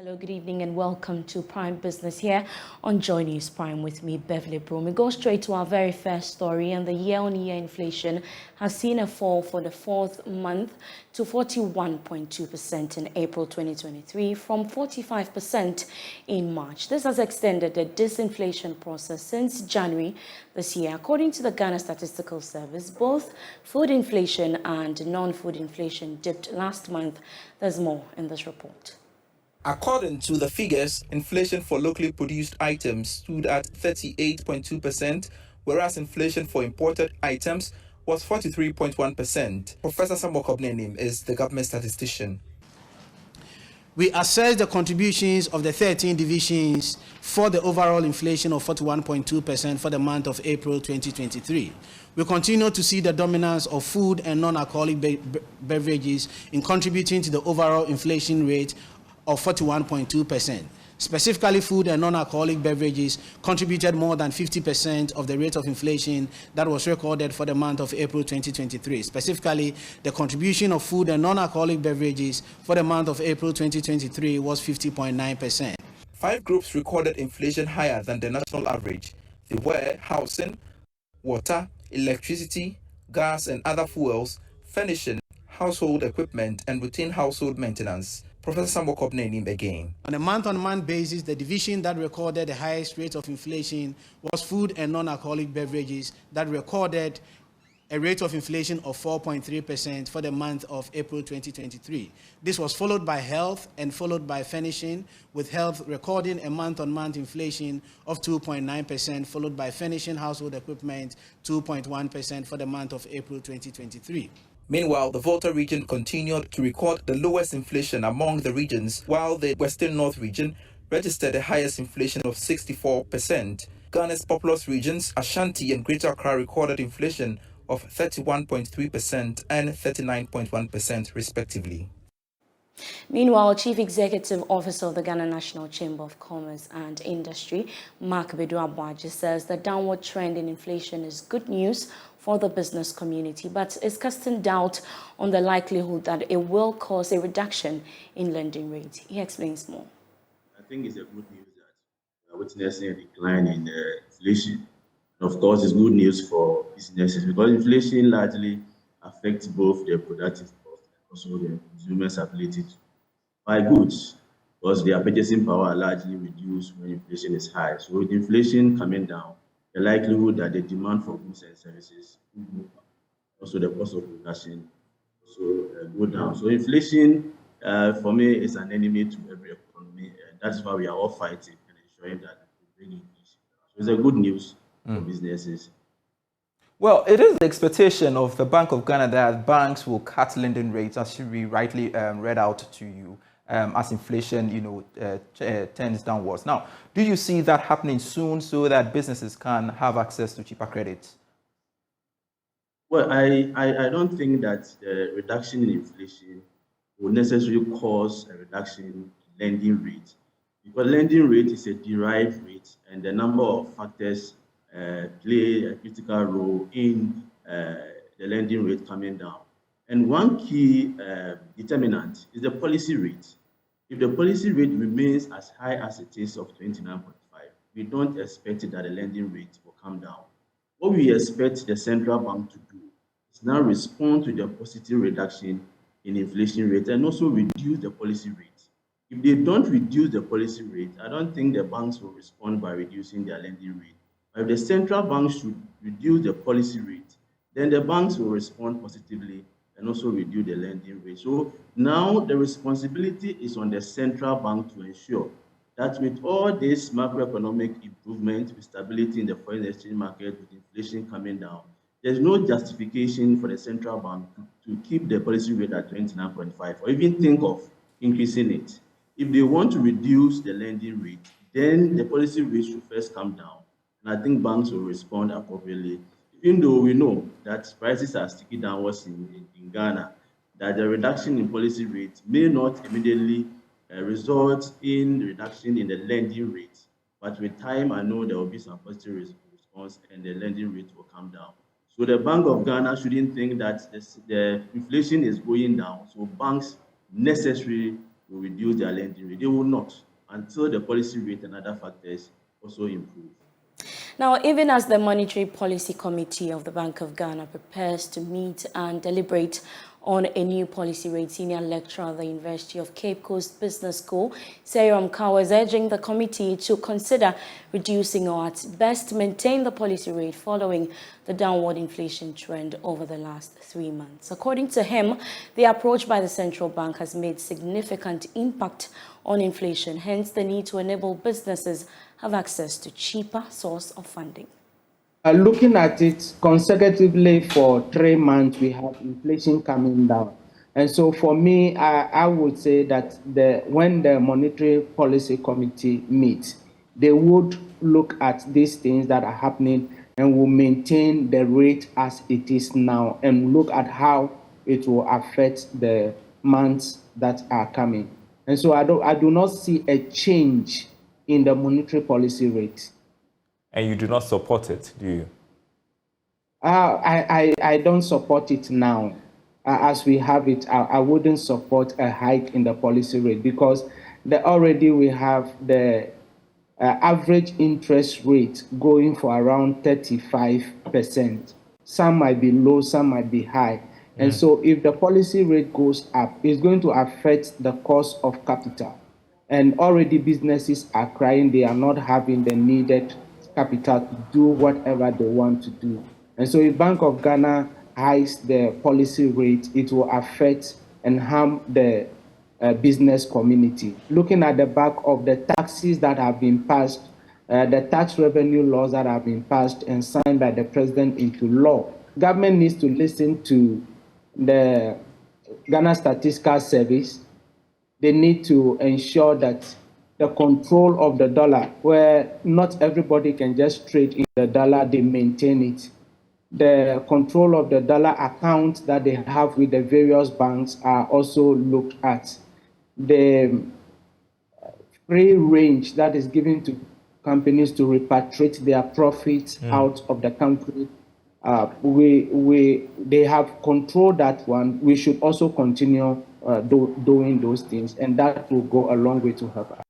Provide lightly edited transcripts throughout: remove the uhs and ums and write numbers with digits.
Hello, good evening and welcome to Prime Business here on Joy News Prime with me, Beverly Broohm. We go straight to our very first story, and the year-on-year inflation has seen a fall for the fourth month to 41.2% in April 2023 from 45% in March. This has extended the disinflation process since January this year. According to the Ghana Statistical Service, both food inflation and non-food inflation dipped last month. There's more in this report. According to the figures, inflation for locally produced items stood at 38.2%, whereas inflation for imported items was 43.1%. Professor Samuel Kobnenim is the government statistician. We assess the contributions of the 13 divisions for the overall inflation of 41.2% for the month of April 2023. We continue to see the dominance of food and non-alcoholic beverages in contributing to the overall inflation rate of 41.2%. Specifically, food and non-alcoholic beverages contributed more than 50% of the rate of inflation that was recorded for the month of April 2023. Specifically, the contribution of food and non-alcoholic beverages for the month of April 2023 was 50.9%. 5 groups recorded inflation higher than the national average. They were housing, water, electricity, gas and other fuels, furnishing, household equipment, and routine household maintenance. Professor Samuel Kobnenim again. On a month-on-month basis, the division that recorded the highest rate of inflation was food and non-alcoholic beverages that recorded a rate of inflation of 4.3% for the month of April 2023. This was followed by health and followed by furnishing, with health recording a month-on-month inflation of 2.9%, followed by furnishing household equipment 2.1% for the month of April 2023. Meanwhile, the Volta region continued to record the lowest inflation among the regions, while the Western North region registered the highest inflation of 64%. Ghana's populous regions, Ashanti and Greater Accra, recorded inflation of 31.3% and 39.1% respectively. Meanwhile, Chief Executive Officer of the Ghana National Chamber of Commerce and Industry, Mark Bedu-Aboagye, says the downward trend in inflation is good news for the business community, but is casting doubt on the likelihood that it will cause a reduction in lending rates. He explains more. I think it's a good news that we are witnessing a decline in inflation. And of course, it's good news for businesses because inflation largely affects both the productive cost and also the consumer's ability to buy goods, because their purchasing power largely reduced when inflation is high. So with inflation coming down, the likelihood that the demand for goods and services will move up. Also the cost of production also go down. So inflation, for me, is an enemy to every economy. That's why we are all fighting and ensuring that we bring inflation down. So it's a good news for businesses. Well, it is the expectation of the Bank of Ghana that banks will cut lending rates, as we rightly read out to you, as inflation, turns downwards. Now, do you see that happening soon so that businesses can have access to cheaper credit? Well, I don't think that the reduction in inflation will necessarily cause a reduction in lending rate, because lending rate is a derived rate, and the number of factors play a critical role in the lending rate coming down. And one key determinant is the policy rate. If the policy rate remains as high as it is of 29.5, we don't expect that the lending rate will come down. What we expect the central bank to do is now respond to the positive reduction in inflation rate and also reduce the policy rate. If they don't reduce the policy rate, I don't think the banks will respond by reducing their lending rate. But if the central bank should reduce the policy rate, then the banks will respond positively and also reduce the lending rate. So now the responsibility is on the central bank to ensure that with all this macroeconomic improvement, with stability in the foreign exchange market, with inflation coming down, there's no justification for the central bank to keep the policy rate at 29.5 or even think of increasing it. If they want to reduce the lending rate, then the policy rate should first come down. And I think banks will respond appropriately. Even though we know that prices are sticky downwards in Ghana, that the reduction in policy rate may not immediately result in reduction in the lending rate. But with time, I know there will be some positive response and the lending rate will come down. So the Bank of Ghana shouldn't think that the inflation is going down, so banks necessarily will reduce their lending rate. They will not until the policy rate and other factors also improve. Now, even as the Monetary Policy Committee of the Bank of Ghana prepares to meet and deliberate on a new policy rate, senior lecturer at the University of Cape Coast Business School, Seyoram Kawa, is urging the committee to consider reducing or at best maintain the policy rate following the downward inflation trend over the last 3 months. According to him, the approach by the central bank has made significant impact on inflation, hence the need to enable businesses have access to cheaper source of funding. Looking at it consecutively for 3 months, we have inflation coming down. And so for me, I would say that when the Monetary Policy Committee meets, they would look at these things that are happening and will maintain the rate as it is now and look at how it will affect the months that are coming. And so I do not see a change in the monetary policy rate. And you do not support it, do you? I don't support it now. As we have it, I wouldn't support a hike in the policy rate because already we have the average interest rate going for around 35%. Some might be low, some might be high. And so if the policy rate goes up, it's going to affect the cost of capital. And already businesses are crying, they are not having the needed capital to do whatever they want to do. And so if Bank of Ghana hikes the policy rate, it will affect and harm the business community. Looking at the back of the taxes that have been passed, the tax revenue laws that have been passed and signed by the president into law, government needs to listen to the Ghana Statistical Service. They need to ensure that the control of the dollar, where not everybody can just trade in the dollar, they maintain it. The control of the dollar account that they have with the various banks are also looked at. The free range that is given to companies to repatriate their profits out of the country, they have controlled that one. We should also continue doing those things, and that will go a long way to help us.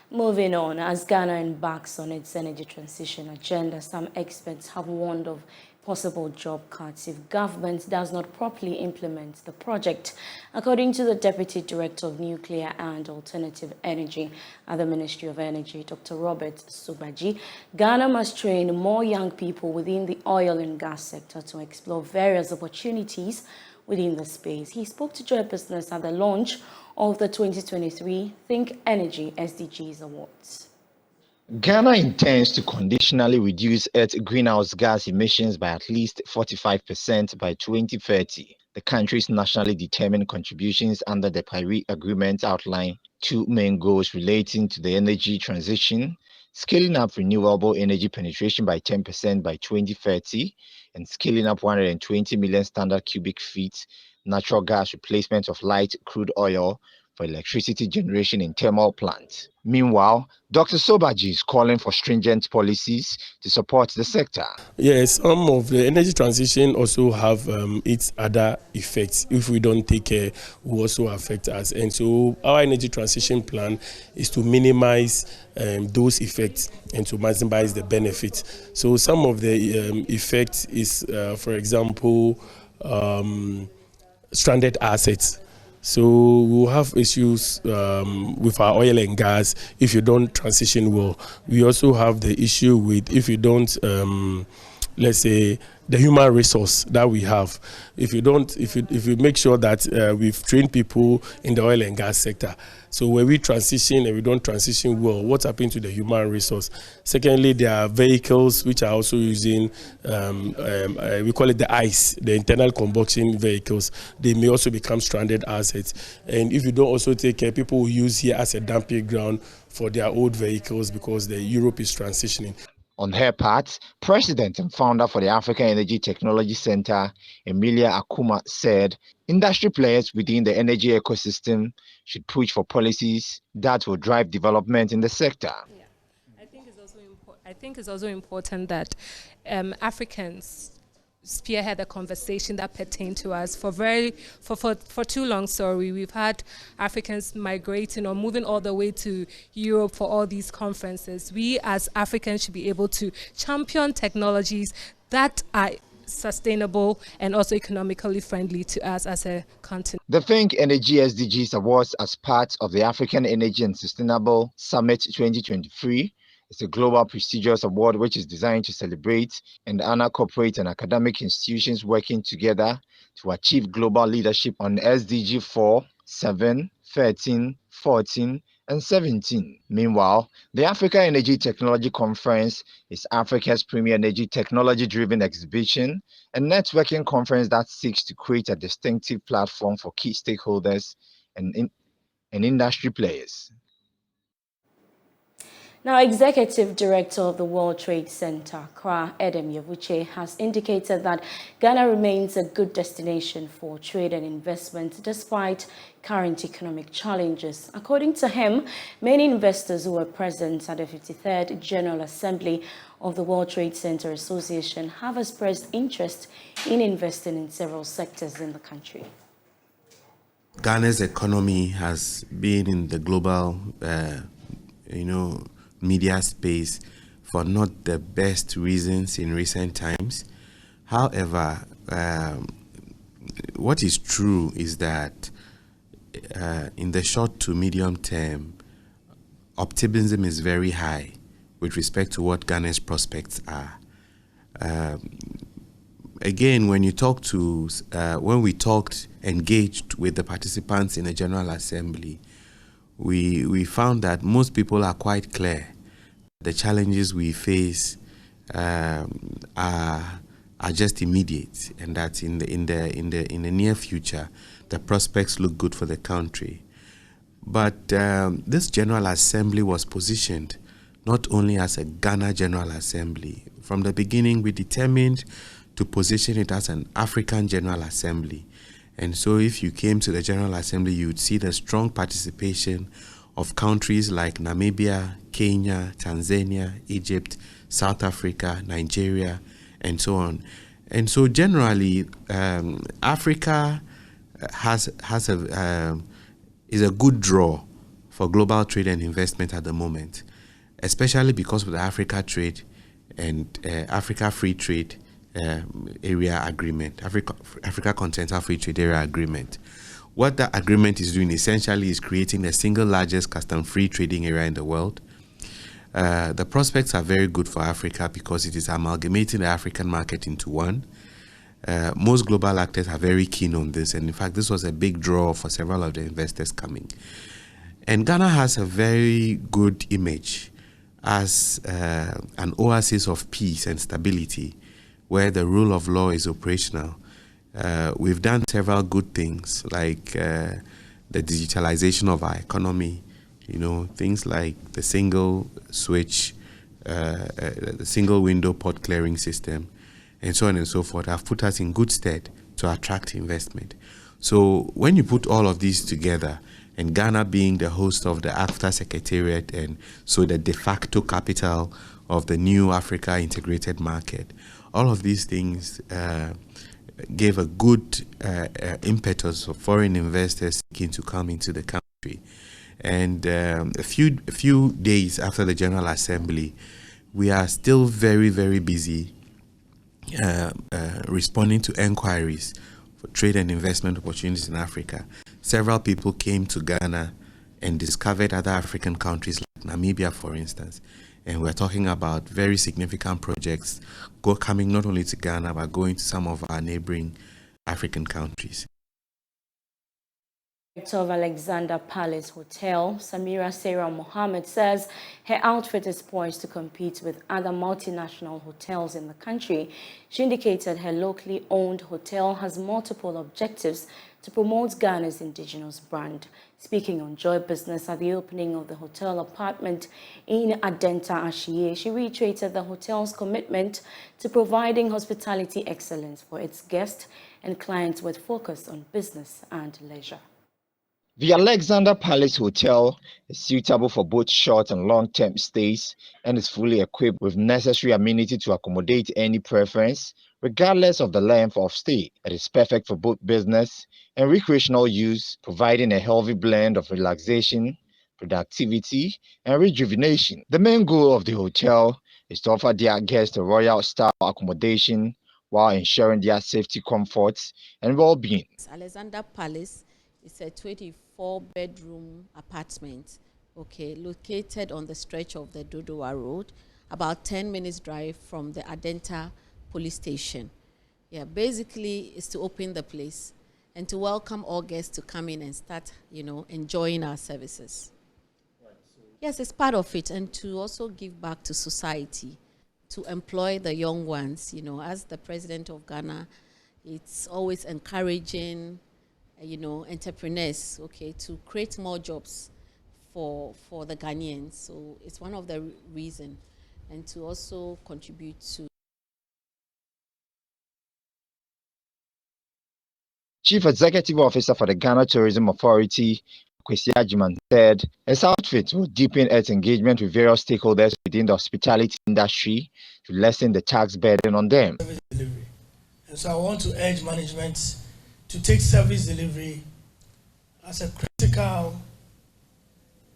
Moving on, as Ghana embarks on its energy transition agenda, some experts have warned of possible job cuts if government does not properly implement the project. According to the Deputy Director of Nuclear and Alternative Energy at the Ministry of Energy, Dr. Robert Subaji, Ghana must train more young people within the oil and gas sector to explore various opportunities within the space. He spoke to Joy Business at the launch of the 2023 Think Energy SDGs Awards. Ghana intends to conditionally reduce its greenhouse gas emissions by at least 45% by 2030. The country's nationally determined contributions under the Paris Agreement outline two main goals relating to the energy transition: scaling up renewable energy penetration by 10% by 2030 and scaling up 120 million standard cubic feet natural gas replacement of light crude oil for electricity generation in thermal plants. Meanwhile, Dr. Sobaji is calling for stringent policies to support the sector. Yes, some of the energy transition also have its other effects. If we don't take care, will also affect us. And so our energy transition plan is to minimize those effects and to maximize the benefits. So some of the effects is, for example, stranded assets. So we'll have issues with our oil and gas if you don't transition well. We also have the issue with if you don't, let's say, the human resource that we have. If you make sure that we've trained people in the oil and gas sector. So when we transition and we don't transition well, what's happening to the human resource? Secondly, there are vehicles which are also using, we call it the ICE, the internal combustion vehicles. They may also become stranded assets. And if you don't also take care, people will use here as a dumping ground for their old vehicles because Europe is transitioning. On her part, President and founder for the African Energy Technology Center, Emilia Akuma, said industry players within the energy ecosystem should push for policies that will drive development in the sector. Yeah. I think it's also important that Africans spearhead a conversation that pertained to us. For too long, we've had Africans migrating or moving all the way to Europe for all these conferences. We as Africans should be able to champion technologies that are sustainable and also economically friendly to us as a continent. The Think Energy SDGs Awards, as part of the African Energy and Sustainable Summit 2023, is a global prestigious award which is designed to celebrate and honor corporate and academic institutions working together to achieve global leadership on SDG 4, 7, 13, 14, and 17. Meanwhile, the Africa Energy Technology Conference is Africa's premier energy technology-driven exhibition and networking conference that seeks to create a distinctive platform for key stakeholders and industry players. Now, Executive Director of the World Trade Center, Kra Edem Yavuche, has indicated that Ghana remains a good destination for trade and investment despite current economic challenges. According to him, many investors who were present at the 53rd General Assembly of the World Trade Center Association have expressed interest in investing in several sectors in the country. Ghana's economy has been in the global, media space for not the best reasons in recent times. However, what is true is that in the short to medium term, optimism is very high with respect to what Ghana's prospects are. Again, when we engaged with the participants in the General Assembly, we found that most people are quite clear. The challenges we face are just immediate, and that in the near future, the prospects look good for the country. But this General Assembly was positioned not only as a Ghana General Assembly. From the beginning, we determined to position it as an African General Assembly. And so if you came to the General Assembly, you would see the strong participation of countries like Namibia, Kenya, Tanzania, Egypt, South Africa, Nigeria, and so on. And so generally, Africa is a good draw for global trade and investment at the moment, especially because of the Africa Trade and Africa Free Trade Area Agreement, Africa Continental Free Trade Area Agreement. What that agreement is doing essentially is creating the single largest custom-free trading area in the world. The prospects are very good for Africa because it is amalgamating the African market into one. Most global actors are very keen on this, and in fact, this was a big draw for several of the investors coming. And Ghana has a very good image as an oasis of peace and stability, where the rule of law is operational. We've done several good things, like the digitalization of our economy, things like the single switch, the single window port clearing system, and so on and so forth, have put us in good stead to attract investment. So when you put all of these together, and Ghana being the host of the AFTA Secretariat, and so the de facto capital of the new Africa integrated market, all of these things gave a good impetus for foreign investors seeking to come into the country. And a few days after the General Assembly, we are still very, very busy responding to enquiries for trade and investment opportunities in Africa. Several people came to Ghana and discovered other African countries like Namibia, for instance. And we're talking about very significant projects coming not only to Ghana, but going to some of our neighboring African countries. Director of Alexander Palace Hotel, Samira Sarah Mohammed, says her outfit is poised to compete with other multinational hotels in the country. She indicated her locally owned hotel has multiple objectives to promote Ghana's indigenous brand. Speaking on Joy Business at the opening of the hotel apartment in Adenta Ashie, she reiterated the hotel's commitment to providing hospitality excellence for its guests and clients with focus on business and leisure. The Alexander Palace Hotel is suitable for both short and long-term stays and is fully equipped with necessary amenities to accommodate any preference, Regardless of the length of stay, it is perfect for both business and recreational use, providing a healthy blend of relaxation, productivity, and rejuvenation. The main goal of the hotel is to offer their guests a royal-style accommodation while ensuring their safety, comfort, and well-being. Alexander Palace is a 24-bedroom apartment, okay, located on the stretch of the Dodowa Road, about 10 minutes drive from the Adenta police station. Yeah, basically it's to open the place and to welcome all guests to come in and start, enjoying our services. Yes, it's part of it, and to also give back to society, to employ the young ones. As the president of Ghana, it's always encouraging, entrepreneurs, okay, to create more jobs for the Ghanaians. So it's one of the reasons, and to also contribute to. Chief Executive Officer for the Ghana Tourism Authority, Kwesi Agyemang, said its outfit will deepen its engagement with various stakeholders within the hospitality industry to lessen the tax burden on them. Service delivery. And so I want to urge management to take service delivery as a critical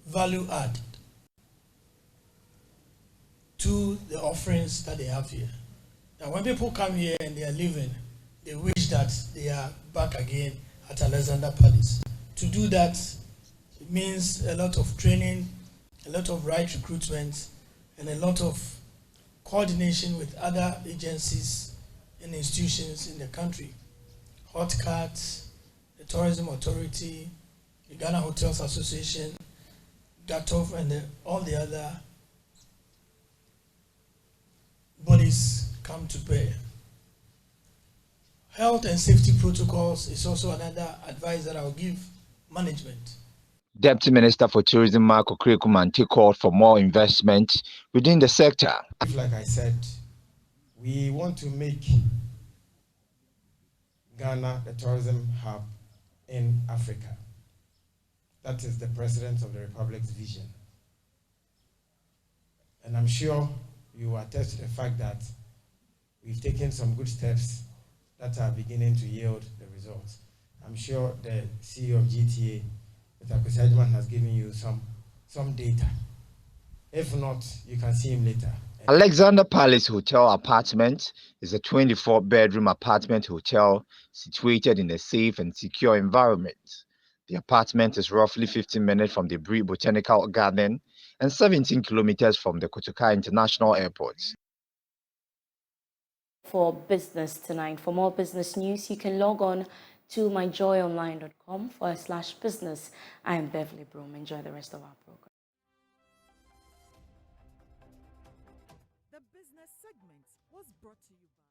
value add to the offerings that they have here. Now, when people come here and they are leaving, they wish that they are back again at Alexander Palace. To do that, it means a lot of training, a lot of right recruitment, and a lot of coordination with other agencies and institutions in the country. HotCat, the Tourism Authority, the Ghana Hotels Association, GATOF, and all the other bodies come to bear. Health and safety protocols is also another advice that I will give management. Deputy Minister for Tourism Mark Okrekumanti called for more investment within the sector. Like I said, we want to make Ghana the tourism hub in Africa. That is the President of the Republic's vision. And I'm sure you will attest to the fact that we've taken some good steps that are beginning to yield the results. I'm sure the CEO of GTA, Mr. Kwesi Agyemang, has given you some data. If not, you can see him later. Alexander Palace Hotel Apartment is a 24-bedroom apartment hotel situated in a safe and secure environment. The apartment is roughly 15 minutes from the Bree Botanical Garden and 17 kilometers from the Kotoka International Airport. For business tonight. For more business news, you can log on to myjoyonline.com/business. I am Beverly Broohm. Enjoy the rest of our program. The business segment was brought to you by